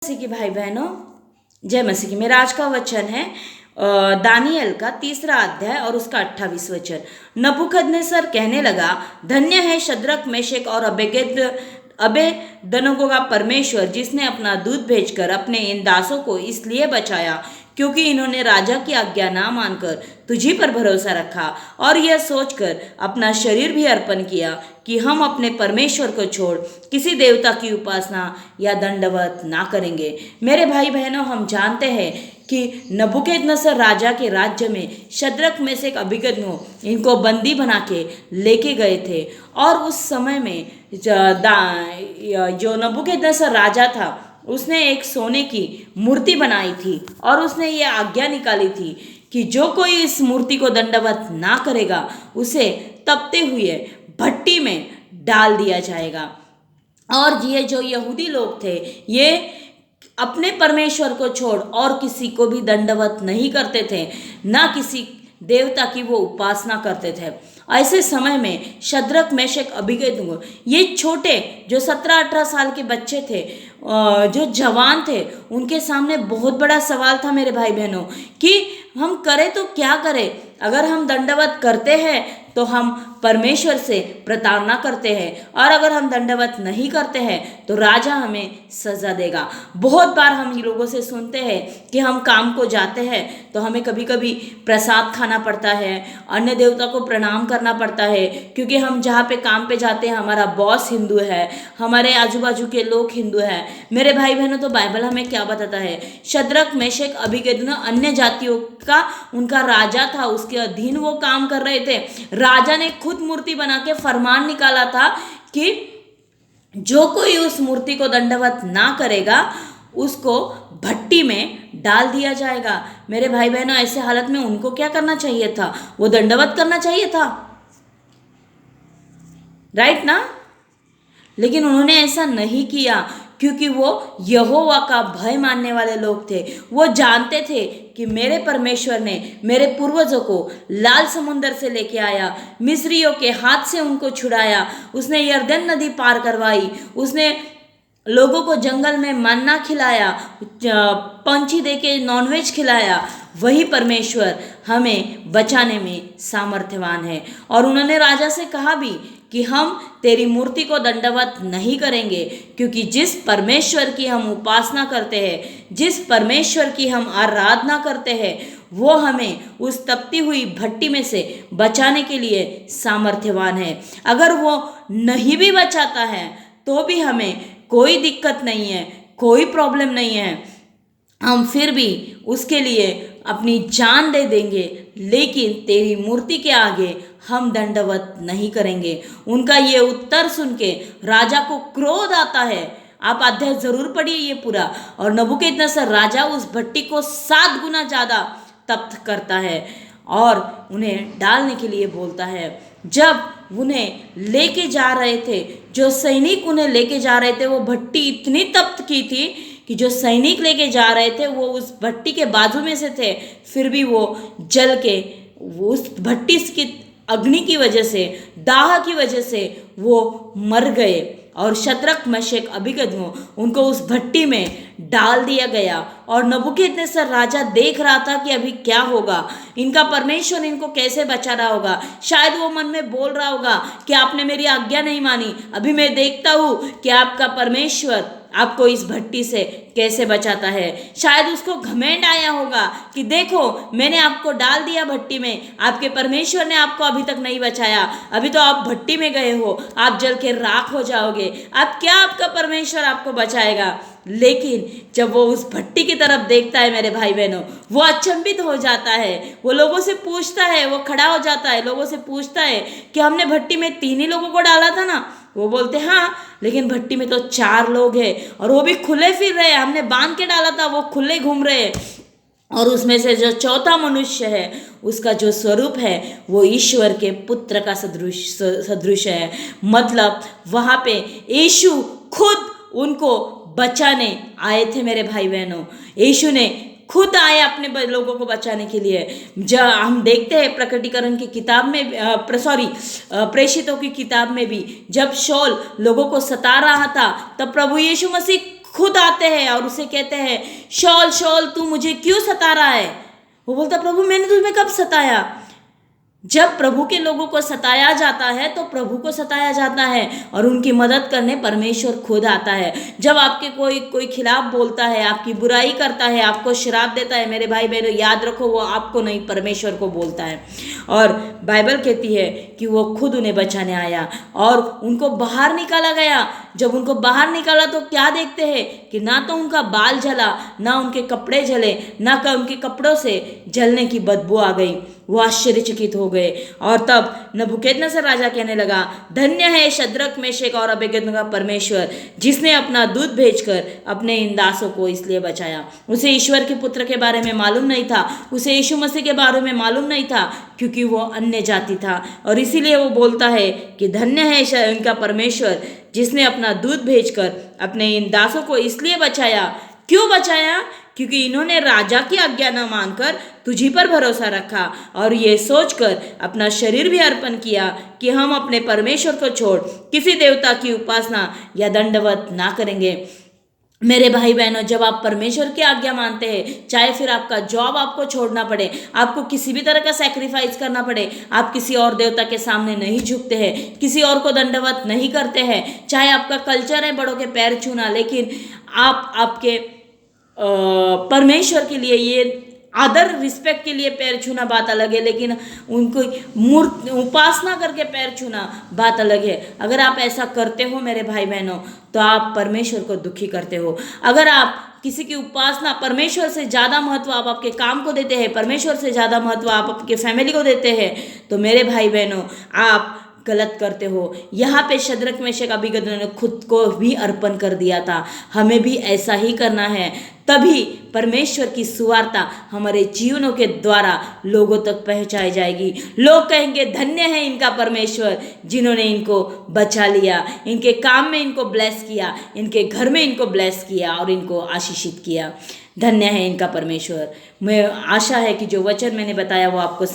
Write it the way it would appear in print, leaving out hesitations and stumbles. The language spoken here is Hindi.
मसीह की भाई बहनों, जय मसीह की। मेरा आज का वचन है दानियल का 3रा अध्याय और उसका 28 वचन। नबूकदनेस्सर कहने लगा, धन्य है शद्रक, मेशक और अबेदनगो का परमेश्वर, जिसने अपना दूत भेजकर अपने इन दासों को इसलिए बचाया क्योंकि इन्होंने राजा की आज्ञा ना मानकर तुझी पर भरोसा रखा और यह सोचकर अपना शरीर भी अर्पण किया कि हम अपने परमेश्वर को छोड़ किसी देवता की उपासना या दंडवत ना करेंगे। मेरे भाई बहनों, हम जानते हैं कि नबूकदनेस्सर राजा के राज्य में शद्रक, मेशक, अबेदनगो इनको बंदी बना के लेके गए थे। और उस समय में जो नबूकदनेस्सर राजा था, उसने एक सोने की मूर्ति बनाई थी और उसने ये आज्ञा निकाली थी कि जो कोई इस मूर्ति को दंडवत ना करेगा उसे तपते हुए भट्टी में डाल दिया जाएगा। और ये जो यहूदी लोग थे, ये अपने परमेश्वर को छोड़ और किसी को भी दंडवत नहीं करते थे, ना किसी देवता की वो उपासना करते थे। ऐसे समय में शद्रक, मेशक, अबेदनगो ये छोटे जो 17-18 साल के बच्चे थे, जो जवान थे, उनके सामने बहुत बड़ा सवाल था मेरे भाई बहनों कि हम करें तो क्या करें। अगर हम दंडवत करते हैं तो हम परमेश्वर से प्रताड़ना करते हैं, और अगर हम दंडवत नहीं करते हैं तो राजा हमें सजा देगा। बहुत बार हम ये लोगों से सुनते हैं कि हम काम को जाते हैं तो हमें कभी कभी प्रसाद खाना पड़ता है, अन्य देवता को प्रणाम करना पड़ता है, क्योंकि हम जहाँ पे काम पे जाते हैं हमारा बॉस हिंदू है, हमारे आजू बाजू के लोग हिंदू हैं। मेरे भाई बहनों, तो बाइबल हमें क्या बताता है? शद्रक, मेशक, अबेदनगो अन्य जातियों का उनका राजा था, उसके अधीन वो काम कर रहे थे। राजा ने खुद मूर्ति बना के फरमान निकाला था कि जो कोई उस मूर्ति को दंडवत ना करेगा उसको भट्टी में डाल दिया जाएगा। मेरे भाई बहनों, ऐसे हालत में उनको क्या करना चाहिए था? वो दंडवत करना चाहिए था, राइट ना? लेकिन उन्होंने ऐसा नहीं किया, क्योंकि वो यहोवा का भय मानने वाले लोग थे। वो जानते थे कि मेरे परमेश्वर ने मेरे पूर्वजों को लाल समुंदर से लेके आया, मिस्रियों के हाथ से उनको छुड़ाया, उसने यरदन नदी पार करवाई, उसने लोगों को जंगल में मन्ना खिलाया, पंछी देके नॉनवेज खिलाया। वही परमेश्वर हमें बचाने में सामर्थ्यवान है। और उन्होंने राजा से कहा भी कि हम तेरी मूर्ति को दंडवत नहीं करेंगे, क्योंकि जिस परमेश्वर की हम उपासना करते हैं, जिस परमेश्वर की हम आराधना करते हैं, वो हमें उस तपती हुई भट्टी में से बचाने के लिए सामर्थ्यवान है। अगर वो नहीं भी बचाता है तो भी हमें कोई दिक्कत नहीं है, कोई प्रॉब्लम नहीं है, हम फिर भी उसके लिए अपनी जान दे देंगे, लेकिन तेरी मूर्ति के आगे हम दंडवत नहीं करेंगे। उनका ये उत्तर सुन के राजा को क्रोध आता है। आप अध्याय जरूर पढ़िए ये पूरा। और नबूकदनेस्सर राजा उस भट्टी को 7 गुना ज़्यादा तप्त करता है और उन्हें डालने के लिए बोलता है। जब उन्हें लेके जा रहे थे, जो सैनिक उन्हें लेके जा रहे थे, वो भट्टी इतनी तप्त की थी कि जो सैनिक लेके जा रहे थे वो उस भट्टी के बाजू में से थे, फिर भी वो जल के, वो उस भट्टी की अग्नि की वजह से, दाह की वजह से वो मर गए। और शद्रक, मेशक, अबेदनगो उनको उस भट्टी में डाल दिया गया। और नबूकदनेस्सर राजा देख रहा था कि अभी क्या होगा, इनका परमेश्वर इनको कैसे बचा रहा होगा। शायद वो मन में बोल रहा होगा कि आपने मेरी आज्ञा नहीं मानी, अभी मैं देखता हूँ कि आपका परमेश्वर आपको इस भट्टी से कैसे बचाता है। शायद उसको घमंड आया होगा कि देखो, मैंने आपको डाल दिया भट्टी में, आपके परमेश्वर ने आपको अभी तक नहीं बचाया, अभी तो आप भट्टी में गए हो, आप जल के राख हो जाओगे, अब क्या आपका परमेश्वर आपको बचाएगा। लेकिन जब वो उस भट्टी की तरफ देखता है मेरे भाई बहनों, वो अचंभित हो जाता है। वो लोगों से पूछता है, वो खड़ा हो जाता है, लोगों से पूछता है कि हमने भट्टी में 3 ही लोगों को डाला था ना? वो बोलते हाँ, लेकिन भट्टी में तो 4 लोग हैं और वो भी खुले फिर रहे, हमने बांध के डाला था, वो खुले घूम रहे। और उसमें से जो चौथा मनुष्य है, उसका जो स्वरूप है वो ईश्वर के पुत्र का सदृश है। मतलब वहाँ पे यीशु खुद उनको बचाने आए थे मेरे भाई बहनों। यीशु ने खुद आए अपने लोगों को बचाने के लिए। जब हम देखते हैं प्रकटीकरण की किताब में, प्रेषितों की किताब में भी, जब शौल लोगों को सता रहा था तब प्रभु यीशु मसीह खुद आते हैं और उसे कहते हैं, शौल शौल तू मुझे क्यों सता रहा है? वो बोलता, प्रभु मैंने तुम्हें कब सताया? जब प्रभु के लोगों को सताया जाता है तो प्रभु को सताया जाता है और उनकी मदद करने परमेश्वर खुद आता है। जब आपके कोई खिलाफ बोलता है, आपकी बुराई करता है, आपको श्राप देता है, मेरे भाई बहनों याद रखो, वो आपको नहीं परमेश्वर को बोलता है। और बाइबल कहती है कि वो खुद उन्हें बचाने आया और उनको बाहर निकाला गया। जब उनको बाहर निकाला तो क्या देखते हैं कि ना तो उनका बाल जला, ना उनके कपड़े जले, ना उनके कपड़ों से जलने की बदबू आ गई। वो आश्चर्यचकित हो गए और तब नबूकदनेस्सर राजा कहने लगा, धन्य है शद्रक मेशक और अबेदनगो का परमेश्वर, जिसने अपना दूत भेजकर अपने इन दासों को इसलिए बचाया। उसे ईश्वर के पुत्र के बारे में मालूम नहीं था, उसे यीशु मसीह के बारे में मालूम नहीं था, क्योंकि वो अन्य जाति था। और इसीलिए वो बोलता है कि धन्य है इनका परमेश्वर, जिसने अपना दूत भेजकर अपने इन दासों को इसलिए बचाया। क्यों बचाया? क्योंकि इन्होंने राजा की आज्ञा न मानकर तुझी पर भरोसा रखा और ये सोचकर अपना शरीर भी अर्पण किया कि हम अपने परमेश्वर को छोड़ किसी देवता की उपासना या दंडवत ना करेंगे। मेरे भाई बहनों, जब आप परमेश्वर की आज्ञा मानते हैं, चाहे फिर आपका जॉब आपको छोड़ना पड़े, आपको किसी भी तरह का सैक्रिफाइस करना पड़े, आप किसी और देवता के सामने नहीं झुकते हैं, किसी और को दंडवत नहीं करते हैं, चाहे आपका कल्चर है बड़ों के पैर छूना, लेकिन आप आपके परमेश्वर के लिए ये आदर रिस्पेक्ट के लिए पैर छूना बात अलग है, लेकिन उनको उपासना करके पैर छूना बात अलग है। अगर आप ऐसा करते हो मेरे भाई बहनों, तो आप परमेश्वर को दुखी करते हो। अगर आप किसी की उपासना, परमेश्वर से ज़्यादा महत्व आप आपके काम को देते हैं, परमेश्वर से ज़्यादा महत्व आप आपके फैमिली को देते हैं, तो मेरे भाई बहनों आप गलत करते हो। यहाँ पे शद्रक मेशक अबेदनगो ने खुद को भी अर्पण कर दिया था। हमें भी ऐसा ही करना है, तभी परमेश्वर की सुवार्ता हमारे जीवनों के द्वारा लोगों तक पहुंचाई जाएगी। लोग कहेंगे, धन्य है इनका परमेश्वर, जिन्होंने इनको बचा लिया, इनके काम में इनको ब्लेस किया, इनके घर में इनको ब्लेस किया और इनको आशीषित किया। धन्य है इनका परमेश्वर। मैं आशा है कि जो वचन मैंने बताया वो आपको